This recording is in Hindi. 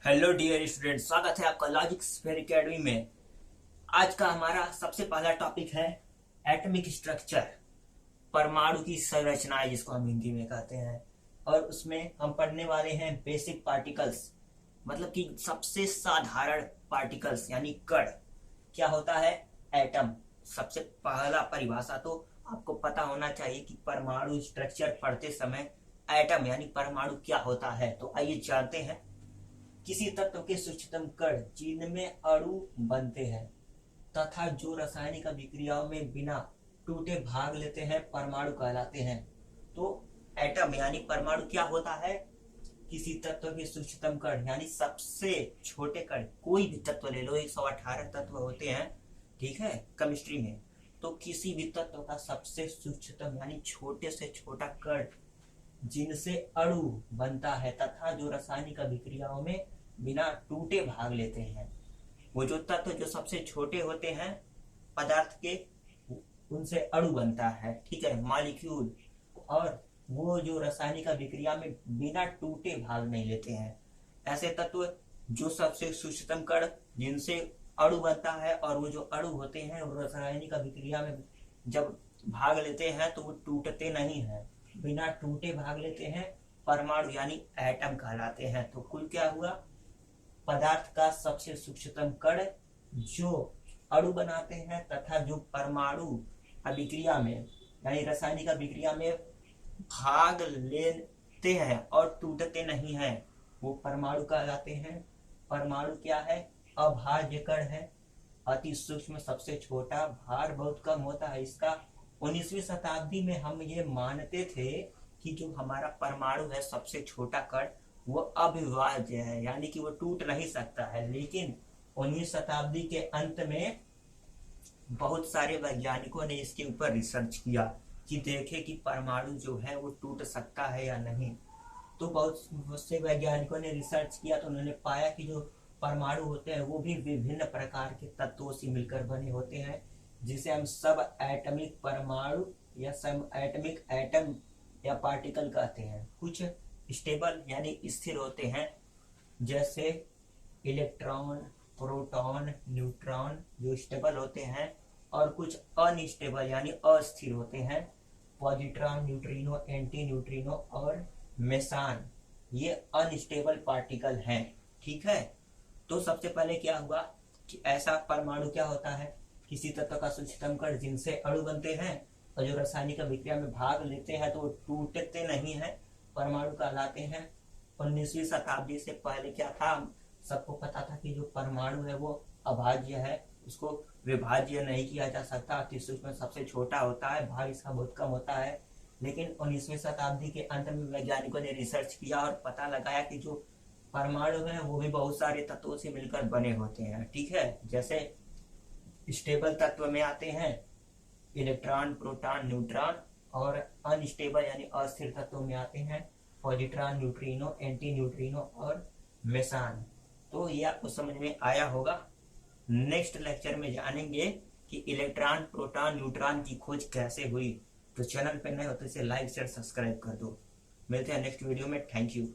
हेलो डियर स्टूडेंट, स्वागत है आपका लॉजिक स्फीयर एकेडमी में। आज का हमारा सबसे पहला टॉपिक है एटॉमिक स्ट्रक्चर, परमाणु की संरचनाएं जिसको हम हिंदी में कहते हैं। और उसमें हम पढ़ने वाले हैं बेसिक पार्टिकल्स, मतलब कि सबसे साधारण पार्टिकल्स यानी कण। क्या होता है एटम? सबसे पहला परिभाषा तो आपको पता होना चाहिए कि परमाणु स्ट्रक्चर पढ़ते समय एटम यानी परमाणु क्या होता है। तो आइए जानते हैं। किसी तत्व के सूक्ष्मतम कण जिनमें अणु बनते हैं तथा जो रासायनिक अभिक्रियाओं में बिना टूटे भाग लेते हैं परमाणु कहलाते हैं। तो एटम यानी परमाणु क्या होता है? किसी तत्व के सूक्ष्मतम कण यानी सबसे छोटे कण। कोई भी तत्व ले लो, 118 तत्व होते हैं, ठीक है, केमिस्ट्री में। तो किसी भी तत्व का सबसे सूक्ष्मतम यानी छोटे से छोटा कण जिनसे अणु बनता है तथा जो रासायनिक अभिक्रियाओं में बिना टूटे भाग लेते हैं। वो जो तत्व जो सबसे छोटे होते हैं पदार्थ के, उनसे अणु बनता है, ठीक है, मॉलिक्यूल। और वो जो रासायनिक अभिक्रिया में बिना टूटे भाग नहीं लेते हैं। ऐसे तत्व जो सबसे सूक्ष्मतम कण जिनसे अणु बनता है और वो जो अणु होते हैं वो रासायनिक अभिक्रिया में जब भाग लेते हैं तो वो टूटते नहीं हैं, बिना टूटे भाग लेते हैं, परमाणु यानी एटम कहलाते हैं। तो कुल क्या हुआ? पदार्थ का सबसे सूक्ष्मतम कण जो अणु बनाते हैं तथा जो परमाणु अभिक्रिया में यानी रासायनिक अभिक्रिया में भाग लेते हैं और टूटते नहीं हैं, वो परमाणु कहलाते हैं। परमाणु क्या है? अभाज्य कण है, अति सूक्ष्म, सबसे छोटा, भार बहुत कम होता है इसका। 19वीं शताब्दी में हम ये मानते थे कि जो हमारा परमाणु है सबसे छोटा कण वो अविभाज्य है, यानी कि वो टूट नहीं सकता है। लेकिन 19वीं शताब्दी के अंत में बहुत सारे वैज्ञानिकों ने इसके ऊपर रिसर्च किया कि देखे कि परमाणु जो है वो टूट सकता है या नहीं। तो बहुत से वैज्ञानिकों ने रिसर्च किया तो उन्होंने पाया कि जो परमाणु होते हैं वो भी विभिन्न प्रकार के तत्वों से मिलकर बने होते हैं, जिसे हम सब एटमिक परमाणु या सब एटमिक एटम या पार्टिकल कहते हैं। कुछ स्टेबल यानी स्थिर होते हैं, जैसे इलेक्ट्रॉन, प्रोटॉन, न्यूट्रॉन जो स्टेबल होते हैं, और कुछ अनस्टेबल यानी अस्थिर होते हैं, पॉजिट्रॉन, न्यूट्रिनो, एंटी न्यूट्रिनो और मेसान। ये अनस्टेबल पार्टिकल हैं, ठीक है। तो सबसे पहले क्या हुआ कि ऐसा परमाणु क्या होता है? किसी तत्व का सूक्ष्मतम कण जिनसे अणु बनते हैं और जो रासायनिक अभिक्रिया में भाग लेते हैं तो वो टूटते नहीं है, परमाणु कहलाते हैं। 19वीं शताब्दी से पहले क्या था? सबको पता था कि जो परमाणु है वो अभाज्य है, उसको विभाज्य नहीं किया जा सकता, अति सूक्ष्म, सबसे छोटा होता है, भार इसका बहुत कम होता है। लेकिन 19वीं शताब्दी के अंत में वैज्ञानिकों ने रिसर्च किया और पता लगाया कि जो परमाणु है वो भी बहुत सारे तत्वों से मिलकर बने होते हैं, ठीक है। जैसे स्टेबल तत्व में आते हैं इलेक्ट्रॉन, प्रोटॉन, न्यूट्रॉन, और अनस्टेबल यानी अस्थिर तत्वों में आते हैं पॉजिट्रॉन, न्यूट्रिनो, एंटी न्यूट्रिनो और मेसान। तो ये आपको समझ में आया होगा। नेक्स्ट लेक्चर में जानेंगे कि इलेक्ट्रॉन, प्रोटॉन, न्यूट्रॉन की खोज कैसे हुई। तो चैनल पे नए हो तो इसे लाइक शेयर सब्सक्राइब कर दो। मिलते हैं नेक्स्ट वीडियो में। Thank you.